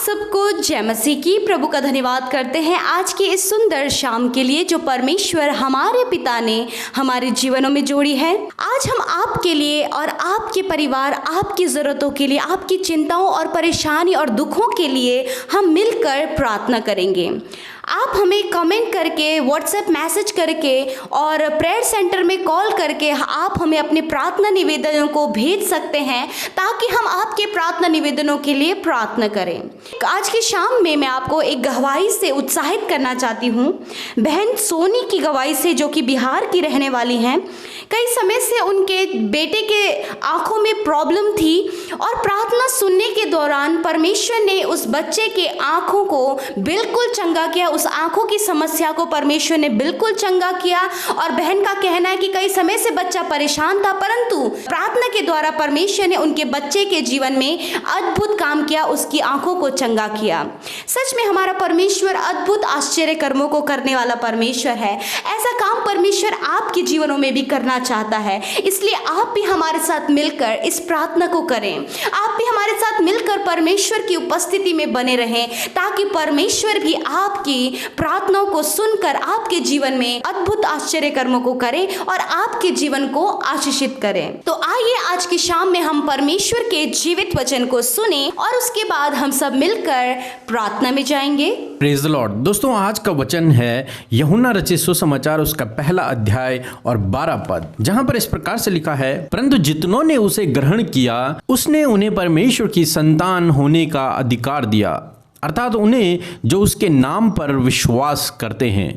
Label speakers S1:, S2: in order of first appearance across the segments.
S1: सबको जय मसीह की। प्रभु का धन्यवाद करते हैं आज की इस सुंदर शाम के लिए जो परमेश्वर हमारे पिता ने हमारे जीवनों में जोड़ी है। आज हम आपके लिए और आपके परिवार, आपकी ज़रूरतों के लिए, आपकी चिंताओं और परेशानी और दुखों के लिए हम मिलकर प्रार्थना करेंगे। आप हमें कमेंट करके, व्हाट्सएप मैसेज करके और प्रेयर सेंटर में कॉल करके आप हमें अपने प्रार्थना निवेदनों को भेज सकते हैं ताकि हम आपके प्रार्थना निवेदनों के लिए प्रार्थना करें। आज की शाम में मैं आपको एक गवाही से उत्साहित करना चाहती हूँ। बहन सोनी की गवाही से, जो कि बिहार की रहने वाली हैं। कई समय से उनके बेटे के आंखों में प्रॉब्लम थी और प्रार्थना सुनने के दौरान परमेश्वर ने उस बच्चे के आंखों को बिल्कुल चंगा किया। उस आंखों की समस्या को परमेश्वर ने बिल्कुल चंगा किया। और बहन का कहना है कि कई समय से बच्चा परेशान था, परंतु प्रार्थना के द्वारा परमेश्वर ने उनके बच्चे के जीवन में अद्भुत काम किया, उसकी आंखों को चंगा किया। सच में हमारा परमेश्वर अद्भुत आश्चर्य कर्मों को करने वाला परमेश्वर है। ऐसा काम परमेश्वर आपके जीवनों में भी करना चाहता है। इसलिए आप भी हमारे साथ मिलकर इस प्रार्थना को करें। आप भी हमारे साथ मिलकर परमेश्वर की उपस्थिति में बने रहें ताकि परमेश्वर भी आपकी प्रार्थनाओं को सुनकर आपके जीवन में अद्भुत आश्चर्य कर्मों को करें और आपके जीवन को आशीषित करें। तो आइए आज की शाम में हम परमेश्वर के जीवित वचन को सुने और उसके बाद हम सब मिलकर प्रार्थना में जाएंगे।
S2: Praise the Lord. दोस्तों, आज का वचन है यूहन्ना रचित सुसमाचार, उसका पहला अध्याय और 12 पद, जहां पर इस प्रकार से लिखा है, परंतु जितनों ने उसे ग्रहण किया उसने उन्हें परमेश्वर की संतान होने का अधिकार दिया, अर्थात उन्हें जो उसके नाम पर विश्वास करते हैं।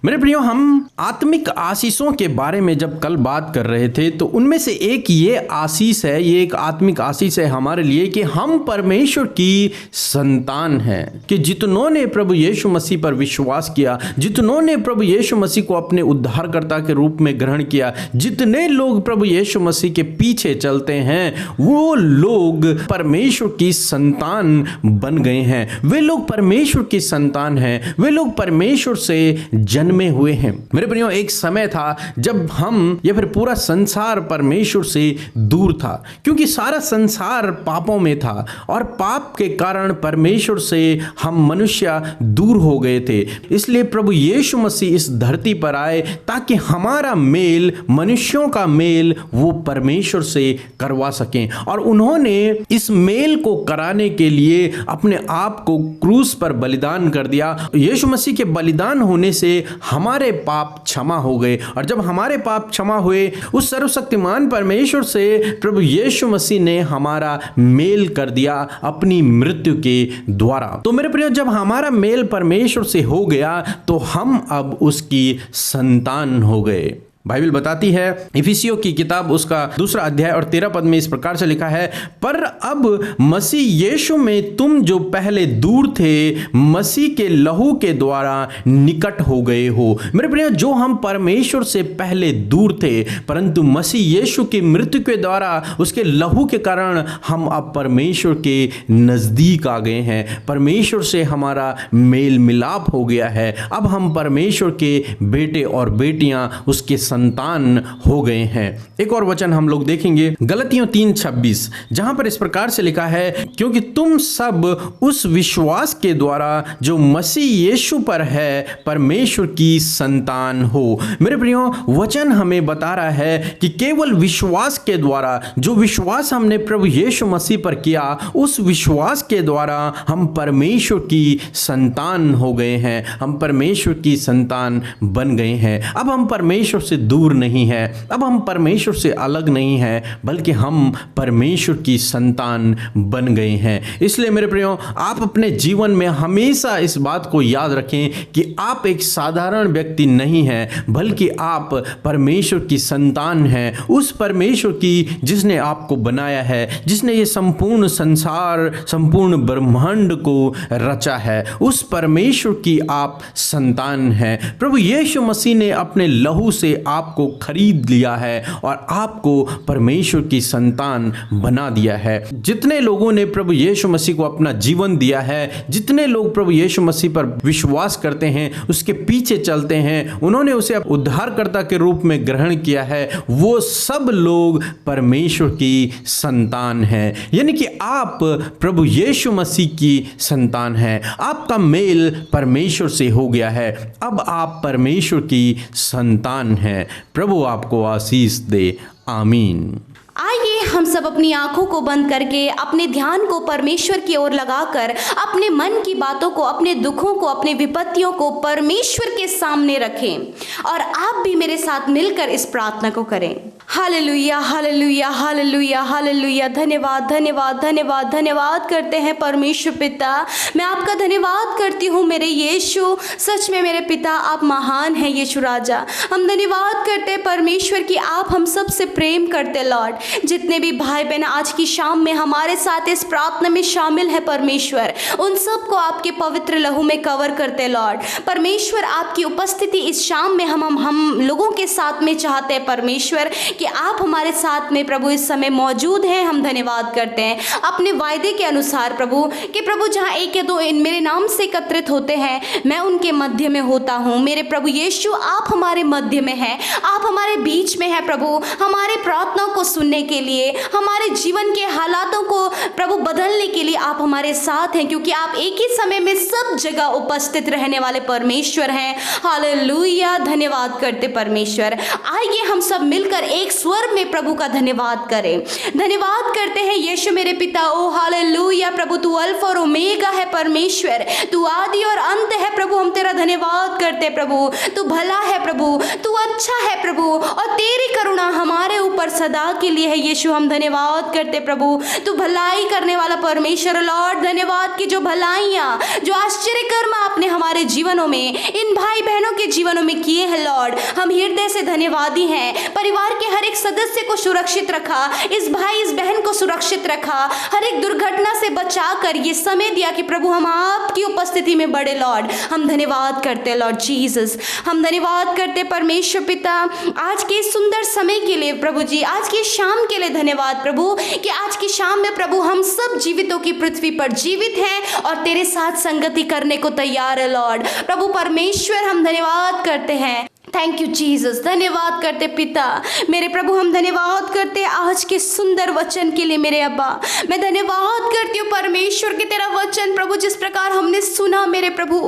S2: मेरे प्रियो, हम आत्मिक आशीषों के बारे में जब कल बात कर रहे थे तो उनमें से एक ये आशीष है, ये एक आत्मिक आशीष है हमारे लिए कि हम परमेश्वर की संतान हैं। कि जितनों ने प्रभु यीशु मसीह पर विश्वास किया, जितनों ने प्रभु यीशु मसीह को अपने उद्धारकर्ता के रूप में ग्रहण किया, जितने लोग प्रभु यीशु मसीह के पीछे चलते हैं, वो लोग परमेश्वर की संतान बन गए हैं। वे लोग परमेश्वर की संतान हैं, वे लोग परमेश्वर से जन्मे हुए हैं। मेरे प्रियो, एक समय था जब हम या फिर पूरा संसार परमेश्वर से दूर था, क्योंकि सारा संसार पापों में था और पाप के कारण परमेश्वर से हम मनुष्य दूर हो गए थे। इसलिए प्रभु यीशु मसीह इस धरती पर आए ताकि हमारा मेल, मनुष्यों का मेल, वो परमेश्वर से करवा सकें। और उन्होंने इस मेल को कराने के लिए अपने आप को क्रूस पर बलिदान कर दिया। यीशु मसीह के बलिदान होने से हमारे पाप क्षमा हो गए। और जब हमारे पाप क्षमा हुए, उस सर्वशक्तिमान परमेश्वर से प्रभु यीशु मसीह ने हमारा मेल कर दिया अपनी मृत्यु के द्वारा। तो मेरे प्रिय, जब हमारा मेल परमेश्वर से हो गया तो हम अब उसकी संतान हो गए। बाइबल बताती है, इफिसियों की किताब उसका 2 अध्याय और 13 पद में इस प्रकार से लिखा है, पर अब मसीह यीशु में तुम जो पहले दूर थे, मसीह के लहू के द्वारा निकट हो गए हो। मेरे प्रिय, जो हम परमेश्वर से पहले दूर थे, परंतु मसीह यीशु की मृत्यु के द्वारा, उसके लहू के कारण हम अब परमेश्वर के नजदीक आ गए हैं। परमेश्वर से हमारा मेल मिलाप हो गया है। अब हम परमेश्वर के बेटे और बेटियां, उसके संतान हो गए हैं। एक और वचन हम लोग देखेंगे, गलतियों 3:26, जहां पर इस प्रकार से लिखा है, क्योंकि तुम सब उस विश्वास के द्वारा जो मसीह यीशु पर है परमेश्वर की संतान हो। मेरे प्रियो, वचन हमें बता रहा है कि केवल विश्वास के द्वारा, जो विश्वास हमने प्रभु यीशु मसीह पर किया, उस विश्वास के द्वारा हम परमेश्वर की संतान हो गए हैं। हम परमेश्वर की संतान बन गए हैं। अब हम परमेश्वर से दूर नहीं है, अब हम परमेश्वर से अलग नहीं है, बल्कि हम परमेश्वर की संतान बन गए हैं। इसलिए मेरे प्रियो, आप अपने जीवन में हमेशा इस बात को याद रखें कि आप एक साधारण व्यक्ति नहीं हैं, बल्कि आप परमेश्वर की संतान हैं। उस परमेश्वर की जिसने आपको बनाया है, जिसने ये संपूर्ण संसार, संपूर्ण ब्रह्मांड को रचा है, उस परमेश्वर की आप संतान हैं। प्रभु यीशु मसीह ने अपने लहू से आपको खरीद लिया है और आपको परमेश्वर की संतान बना दिया है। जितने लोगों ने प्रभु यीशु मसीह को अपना जीवन दिया है, जितने लोग प्रभु यीशु मसीह पर विश्वास करते हैं, उसके पीछे चलते हैं, उन्होंने उसे उद्धारकर्ता के रूप में ग्रहण किया है, वो सब लोग परमेश्वर की संतान हैं। यानी कि आप प्रभु यीशु मसीह की संतान हैं। आपका मेल परमेश्वर से हो गया है। अब आप परमेश्वर की संतान हैं। प्रभु आपको आशीष दे। आमीन।
S1: आइए हम सब अपनी आंखों को बंद करके अपने ध्यान को परमेश्वर की ओर लगाकर अपने मन की बातों को, अपने दुखों को, अपने विपत्तियों को परमेश्वर के सामने रखें और आप भी मेरे साथ मिलकर इस प्रार्थना को करें। Hallelujah, hallelujah, hallelujah, hallelujah. धन्यवाद, धन्यवाद, धन्यवाद, धन्यवाद करते हैं परमेश्वर पिता। मैं आपका धन्यवाद करती हूँ मेरे यीशु। सच में मेरे पिता आप महान हैं यीशु राजा। हम धन्यवाद करते हैं परमेश्वर कि आप हम सब से प्रेम करते लॉर्ड। जितने भी भाई बहन आज की शाम में हमारे साथ इस प्रार्थना में शामिल है परमेश्वर, उन सबको आपके पवित्र लहू में कवर करते लॉर्ड। परमेश्वर आपकी उपस्थिति इस शाम में हम लोगों के साथ में चाहते हैं परमेश्वर कि आप हमारे साथ में प्रभु इस समय मौजूद हैं। हम धन्यवाद करते हैं अपने वायदे के अनुसार प्रभु कि प्रभु जहाँ एक या दो मेरे नाम से एकत्रित होते हैं मैं उनके मध्य में होता हूँ। मेरे प्रभु यीशु आप हमारे मध्य में हैं, आप हमारे बीच में हैं प्रभु। हमारे प्रार्थनाओं को सुनने के लिए, हमारे जीवन के हालातों को प्रभु बदलने के लिए आप हमारे साथ हैं, क्योंकि आप एक ही समय में सब जगह उपस्थित रहने वाले परमेश्वर हैं। हालेलुया, धन्यवाद करते परमेश्वर। आइए हम सब मिलकर एक स्वर में प्रभु का धन्यवाद करें। धन्यवाद करते हैं यीशु मेरे पिता। ओ हालेलुया प्रभु, तू अल्फा और ओमेगा है परमेश्वर, तू आदि और अंत है प्रभु। हम तेरा धन्यवाद करते प्रभु। तू भला है प्रभु, तू अच्छा है प्रभु, और तेरी करुणा हमारे ऊपर सदा के लिए है यीशु। हम धन्यवाद करते प्रभु। तू भलाई करने वाला परमेश्वर लॉर्ड। धन्यवाद कि जो भलाइयाँ, जो आश्चर्य कर्म आपने हमारे जीवनों में, इन भाई बहनों के जीवनों में किए हैं लॉर्ड, हम हृदय से धन्यवादी हैं। परिवार के हर एक सदस्य को सुरक्षित रखा, इस भाई इस बहन को सुरक्षित रखा, हर एक दुर्घटना से बचाकर ये समय दिया कि प्रभु हम आपकी उपस्थिति में बड़े लॉर्ड। हम धन्यवाद करते लॉर्ड जीसस। हम धन्यवाद करते परमेश्वर पिता आज के सुंदर समय के लिए प्रभु जी, आज की शाम के लिए धन्यवाद प्रभु कि आज की शाम में प्रभु हम सब जीवितों की पृथ्वी पर जीवित हैं और तेरे साथ संगति करने को तैयार है लॉर्ड। प्रभु परमेश्वर हम धन्यवाद करते हैं। Thank you Jesus. धन्यवाद करते पिता मेरे प्रभु। हम धन्यवाद करते आज के सुंदर वचन के लिए मेरे अब्बा। मैं धन्यवाद करती हूँ परमेश्वर कि तेरा वचन प्रभु जिस प्रकार हमने सुना मेरे प्रभु,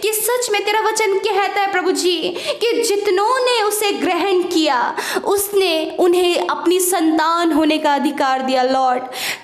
S1: कि सच में तेरा वचन कहता है प्रभु जी कि जितनों ने उसे ग्रहण किया उसने उन्हें अपनी संतान होने का अधिकार दिया लॉर्ड।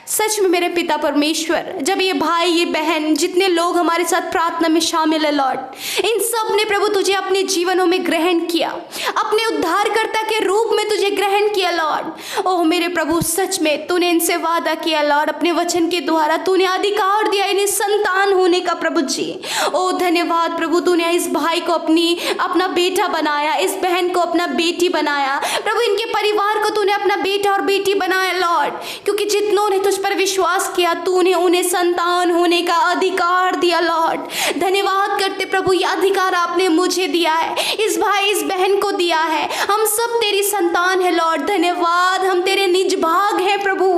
S1: सच में मेरे पिता परमेश्वर, जब ये भाई ये बहन जितने लोग हमारे साथ प्रार्थना में शामिल है लॉर्ड, इन सब ने प्रभु तुझे अपने जीवनों में ग्रहण किया, अपने उद्धारकर्ता के रूप में तुझे ग्रहण किया लॉर्ड। ओह मेरे प्रभु, सच में तूने इनसे वादा किया लॉर्ड, अपने वचन के द्वारा तूने अधिकार दिया इन्हें संतान होने का प्रभु जी। ओह धन्यवाद प्रभु, तूने इस भाई को अपना बेटा बनाया, इस बहन को अपना बेटी बनाया प्रभु, इनके परिवार को तूने अपना बेटा और बेटी बनाया लॉर्ड, क्योंकि जितनों ने तुझ पर विश्वास किया तूने उन्हें संतान होने का अधिकार दिया लॉर्ड। धन्यवाद करते प्रभु, ये अधिकार आपने मुझे दिया है, इस भाई इस बहन को दिया है। हम सब तेरी संतान है लॉर्ड। धन्यवाद, हम तेरे निज भाग हैं प्रभु,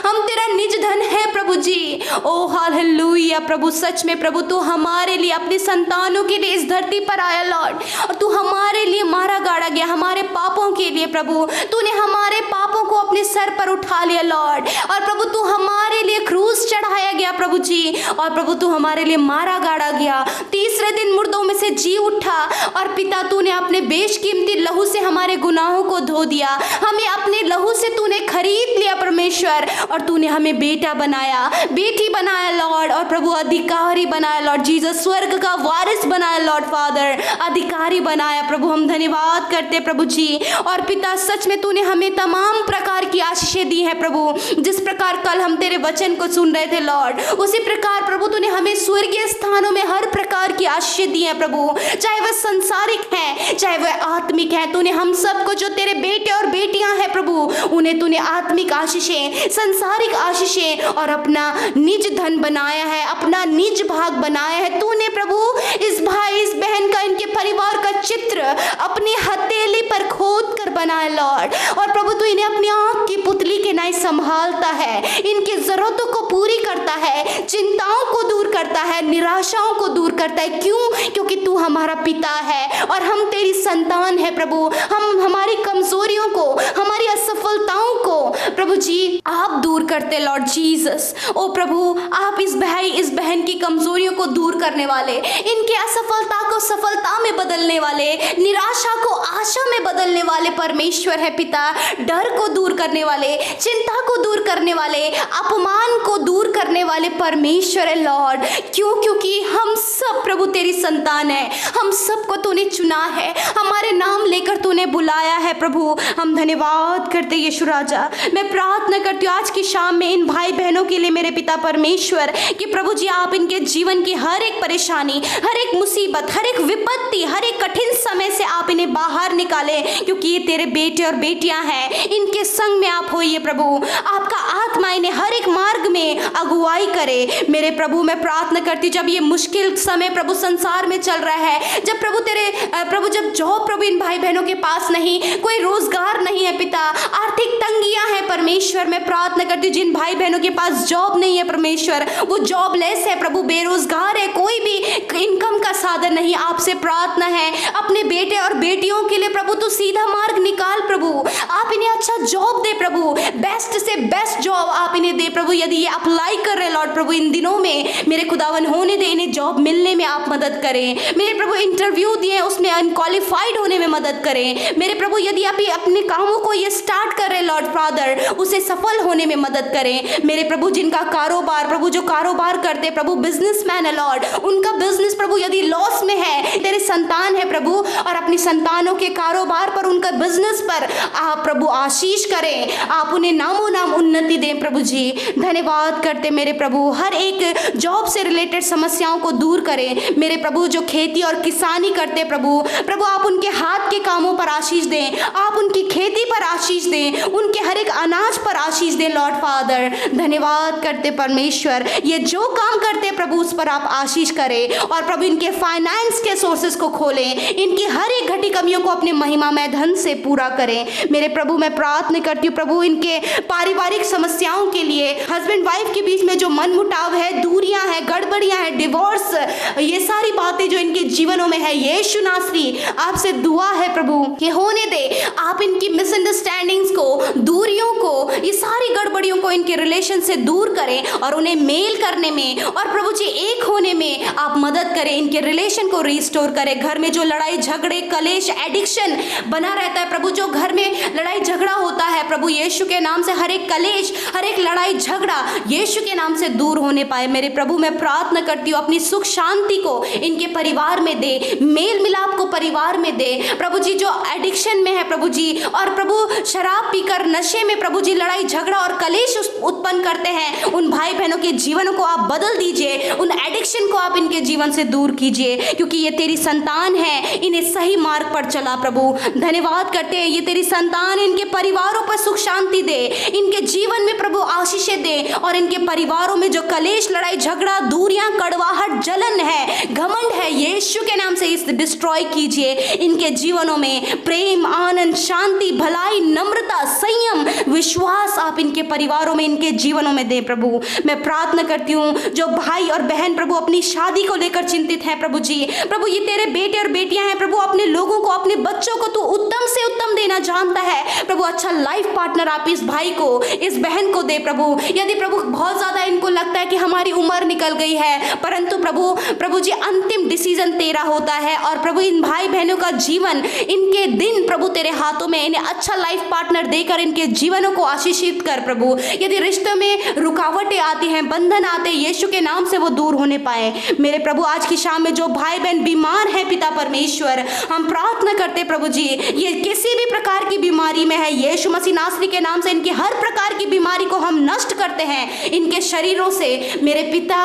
S1: हम तेरा निज धन है प्रभु जी। ओ हालेलुया प्रभु, सच में प्रभु तू हमारे लिए, अपनी संतानों के लिए इस धरती पर आया लॉर्ड, और तू हमारे लिए मारा गाड़ा गया, हमारे पापों के लिए प्रभु तूने हमारे पापों को अपने सर पर उठा लिया लॉर्ड, और प्रभु तू हमारे लिए क्रूस चढ़ाया गया प्रभु जी, और प्रभु तू हमारे लिए मारा गाड़ा गया, तीसरे दिन मुर्दों में से जी उठा, और पिता तूने अपने बेशकीमती लहू से हमारे गुनाहों को धो दिया, हमें अपने लहू से तूने खरीद लिया परमेश्वर, और तूने हमें बेटा बनाया, बेटी बनाया लॉर्ड, और प्रभु अधिकारी बनाया लॉर्ड जीसस, स्वर्ग का वारिस बनाया लॉर्ड फादर, अधिकारी बनाया प्रभु। हम धन्यवाद करते प्रभु जी। और पिता सच में तूने हमें तमाम प्रकार की आशीषें दी हैं प्रभु, जिस प्रकार कल हम तेरे वचन को सुन रहे थे लॉर्ड, उसी प्रकार प्रभु तूने हमें स्वर्गीय स्थानों में हर प्रकार की आशीषें दी हैं प्रभु, चाहे वह संसारिक है चाहे वह आत्मिक है। तूने हम सबको जो तेरे बेटे और बेटियां हैं प्रभु, उन्हें तूने आत्मिक आशीषें, संसारिक आशीषें और अपना निज धन बनाया है, अपना निज भाग बनाया है। तूने प्रभु इस भाई इस बहन का, इनके परिवार का चित्र अपनी हथेली पर खोद कर बनाया लॉर्ड। और प्रभु तू इन्हें अपनी आंख की पुतली के नाई संभालता है, इनकी जरूरतों को पूरी करता है, चिंताओं को दूर करता है, निराशाओं को दूर करता है। क्यों? क्योंकि तू हमारा पिता है और हम तेरी संतान है प्रभु। हम हमारी कमजोरियों को, हमारी असफलताओं को प्रभु जी आप दूर करते लॉर्ड जीसस। ओ प्रभु आप इस भाई इस बहन की कमजोरियों को दूर करने वाले, इनके असफलता को सफलता में बदलने वाले, निराशा को आशा में बदलने वाले परमेश्वर है पिता। डर को दूर करने वाले, चिंता को दूर करने वाले, अपमान को दूर करने वाले परमेश्वर है लॉर्ड। क्यों? क्योंकि हम सब प्रभु तेरी संतान है, हम सबको तूने चुना है, हमारे नाम लेकर तूने बुलाया है प्रभु। हम धन्यवाद करते यीशु राजा। मैं प्रार्थना करती हूँ आज की शाम में इन भाई बहनों के लिए मेरे पिता परमेश्वर कि प्रभु जी आप इनके जीवन की हर एक परेशानी, हर एक मुसीबत, हर एक विपत्ति, हर एक कठिन समय से आप इन्हें बाहर निकाले, क्योंकि ये तेरे बेटे और बेटियां हैं। इनके संग में आप होइए प्रभु, आपका आत्मा इन्हें हर एक मार्ग में अगुवाई करे। मेरे प्रभु मैं प्रार्थना करती हूँ जब ये मुश्किल समय प्रभु संसार में चल रहा है, जब प्रभु जब जॉब प्रभु इन भाई बहनों के पास नहीं, कोई रोजगार नहीं है पिता, आर्थिक तंगियां हैं परमेश्वर, मैं प्रार्थना करती हूँ जिन भाई बहनों के पास जॉब नहीं है परमेश्वर, वो जॉबलेस है प्रभु, बेरोजगार है, कोई भी इनकम का साधन नहीं, आपसे प्रार्थना है अपने बेटे और बेटियों के लिए प्रभु तू सीधा मार्ग निकाल प्रभु। आप इन्हें अच्छा जॉब दे प्रभु, बेस्ट से बेस्ट जॉब आप इन्हें दे प्रभु। यदि ये अप्लाई कर रहे लॉर्ड प्रभु इन दिनों में मेरे खुदावन होने दे, इन्हें जॉब मिलने में आप मदद करें। मेरे प्रभु इंटरव्यू दिए उसमें अनक्वालिफाइड होने में मदद करें। मेरे प्रभु यदि आप अपने कामों को ये स्टार्ट कर रहे लॉर्ड फादर, उसे सफल होने में मदद करें। मेरे प्रभु जिनका कारोबार प्रभु, जो कारोबार करते प्रभु, बिजनेसमैन है लॉर्ड, उनका बिजनेस प्रभु यदि लॉस में है, तेरे संतान है प्रभु, और अपनी संतानों के कारोबार पर, उनका बिजनेस पर आप प्रभु आशीष करें, आप उन्हें नामों नाम उन्नति दें प्रभु जी। धन्यवाद करते मेरे प्रभु, हर एक जॉब से रिलेटेड समस्याओं को दूर करें। मेरे प्रभु जो खेती और किसानी करते प्रभु, प्रभु आप उनके हाथ के कामों पर आशीष दें, आप उनकी खेती पर आशीष दें, उनके हर एक अनाज पर आशीष दें लॉर्ड फादर। धन्यवाद करते परमेश्वर, ये जो काम करते प्रभु उस पर आप आशीष करें, और प्रभु इनके फाइनेंस के सोर्सेस को खोलें, इनकी हर एक घटी कमियों को अपने महिमामय धन से पूरा करें। मेरे प्रभु मैं प्रार्थना करती हूँ प्रभु इनके पारिवारिक समस्याओं के लिए, हस्बैंड वाइफ के बीच में जो मनमुटाव है, दूरियां हैं, गड़बड़ियां हैं, डिवोर्स, ये सारी बातें जो इनके जीवनों में है, यीशु नासरी आपसे दुआ है प्रभु कि होने दे, आप इनकी मिसअंडरस्टैंडिंग्स को, दूरियों को, ये सारी गड़बड़ियों को इनके रिलेशन से दूर करें और उन्हें मेल करने में और प्रभु जी एक होने में आप मदद करें, इनके रिलेशन को रिस्टोर करें। घर में जो लड़ाई झगड़े कलेश एडिक्शन बना रहता है प्रभु, जो घर में लड़ाई झगड़ा होता है प्रभु, यीशु के नाम से हर एक कलेश, हर एक लड़ाई झगड़ा यीशु के नाम से दूर होने पाए। मेरे प्रभु मैं प्रार्थना करती हूँ अपनी सुख शांति को इनके परिवार में दे, मेल मिलाप को परिवार में दे प्रभु जी। जो एडिक्शन में है प्रभु जी, और प्रभु शराब पीकर नशे में प्रभु जी लड़ाई झगड़ा और कलेश उत्पन्न करते हैं, उन भाई बहनों के जीवनों को आप बदल दीजिए, उन एडिक्शन को आप इनके जीवन से दूर कीजिए, क्योंकि ये तेरी संतान है, इन्हें सही मार्ग पर चला प्रभु। धन्यवाद करते हैं, ये तेरी संतान, इनके परिवारों पर सुख शांति दे, इनके जीवन में प्रभु आशीषें दे, और इनके परिवारों में जो कलेश लड़ाई झगड़ा दूरियां कड़वाहट जलन है घमंड है, यीशु के नाम से इस डिस्ट्रॉय कीजिए। इनके जीवनों में प्रेम आनंद शांति भलाई नम्रता संयम विश्वास आप इनके परिवारों में इनके जीवनों में दे प्रभु। मैं प्रार्थना करती हूँ जो भाई और बहन प्रभु अपनी शादी को लेकर चिंतित हैं प्रभु जी, प्रभु ये तेरे बेटे और बेटियां हैं प्रभु, अपने लोगों को अपने बच्चों को तू उत्तम से उत्तम देना जानता है प्रभु। अच्छा लाइफ पार्टनर आप इस भाई को इस बहन को दे प्रभु। यदि प्रभु बहुत ज्यादा इनको लगता है कि हमारी उम्र निकल गई है, परंतु प्रभु जी अंतिम डिसीजन तेरा होता है, और प्रभु इन भाई बहनों का जीवन इनके दिन प्रभु तेरे हाथों में, इन्हें अच्छा लाइफ पार्टनर देकर इनके जीवनों को आशीषित कर प्रभु। यदि रिश्तों में रुकावटें आती हैं, बंधन आते हैं, यीशु के नाम से वो दूर होने पाए। मेरे प्रभु आज की शाम में जो भाई बहन बीमार हैं पिता परमेश्वर, हम प्रार्थना करते प्रभु जी, ये किसी भी प्रकार की बीमारी में है, यीशु मसीह नासरी के नाम से इनकी हर प्रकार की बीमारी को हम नष्ट करते हैं इनके शरीरों से। मेरे पिता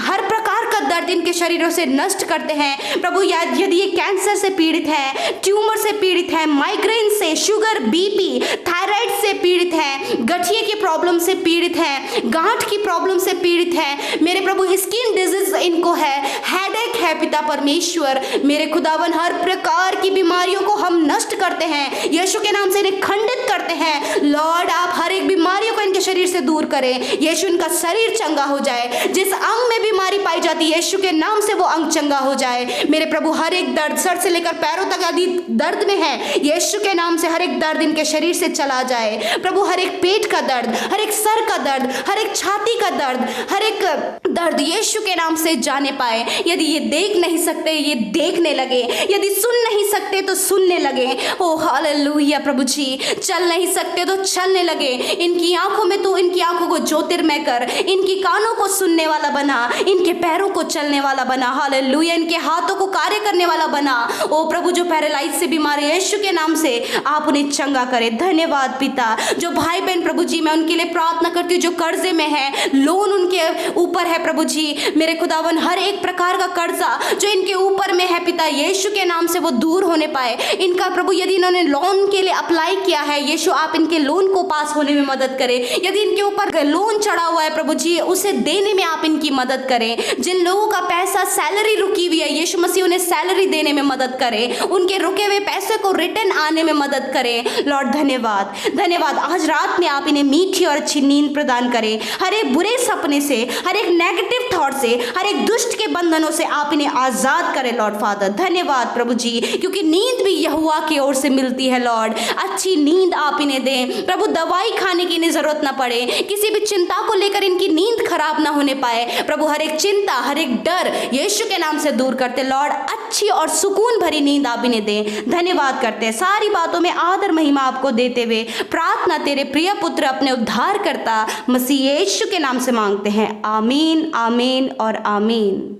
S1: हर प्रकार का का दर्द इनके शरीरों से नष्ट करते हैं प्रभु। यदि ये कैंसर से पीड़ित है, ट्यूमर से पीड़ित है, माइग्रेन से, शुगर, बीपी, थायराइड से पीड़ित है, गठिए की प्रॉब्लम से पीड़ित है, गांठ की प्रॉब्लम से पीड़ित है मेरे प्रभु, स्किन डिजीज इनको है, हेडेक है पिता परमेश्वर मेरे खुदावन, हर प्रकार की बीमारियों को हम नष्ट करते हैं, यीशु के नाम से इन्हें खंडित करते हैं। लॉर्ड आप हर एक बीमारियों को इनके शरीर से दूर करें, यीशु इनका शरीर चंगा हो जाए। जिस अंग में बीमारी पाई जाती है यीशु के नाम से वो अंग चंगा हो जाए मेरे प्रभु। हर एक दर्द सर से लेकर पैरों तक यदि दर्द में है यीशु के नाम से हर एक दर्द इनके शरीर से चला जाए प्रभु। हर एक पेट का दर्द, हर एक सर का दर्द, हर एक छाती का दर्द, हर एक दर्द यीशु के नाम से जाने पाए। यदि ये देख नहीं सकते ये देखने लगे, यदि सुन नहीं सकते तो सुनने लगे। ओ हालेलुया प्रभु जी, चल नहीं सकते तो चलने लगे। इनकी आंखों में तू इनकी आंखों को ज्योतिर्मय कर, इनकी कानों को सुनने वाला बना, इनके पैरों को चलने वाला बना। हालेलुया, इनके हाथों को कार्य करने वाला बना। ओ प्रभु, जो पैरालाइज से बीमार है यीशु के नाम से आप उन्हें चंगा करें। धन्यवाद पिता। जो भाई बहन प्रभु जी मैं उनके लिए प्रार्थना करती हूँ जो कर्जे में है, लोन उनके ऊपर है प्रभु जी मेरे खुदावन, हर एक प्रकार का कर्जा जो इनके ऊपर में है पिता यीशु के नाम से वो दूर होने पाए। इनका प्रभु यदि इन्होंने लोन के लिए अप्लाई किया है यीशु आप इनके लोन को पास होने में मदद करें। यदि इनके ऊपर लोन चढ़ा हुआ है प्रभु जी उसे देने में आप इनकी मदद करें। जिन लोगों का पैसा सैलरी रुकी हुई है यीशु मसीह उन्हें सैलरी देने में मदद करें, उनके रुके हुए पैसे को रिटर्न आने में मदद करें। लॉर्ड धन्यवाद, धन्यवाद। आज रात में आप इन्हें मीठी और अच्छी नींद प्रदान करें। हर एक बुरे सपने से, हर एक नेगेटिव थॉट से, हर एक दुष्ट के बंधनों से आप इन्हें आजाद करें लॉर्ड फादर। धन्यवाद प्रभु जी, क्योंकि नींद भी यहोवा की ओर से मिलती है। लॉर्ड अच्छी नींद आप इन्हें दें प्रभु, दवाई खाने की इन्हें जरूरत ना पड़े, किसी भी चिंता को लेकर इनकी नींद खराब ना होने पाए प्रभु। हर एक चिंता, हर एक डर यीशु के नाम से दूर करते लॉर्ड, अच्छी और सुकून भरी नींद आप इन्हें दें। धन्यवाद करते हैं, सारी बातों में आदर महिमा आपको देते हुए प्रार्थना तेरे प्रिय पुत्र अपने उद्धार करता मसीह यीशु के नाम से मांगते हैं। आमीन, आमीन और आमीन।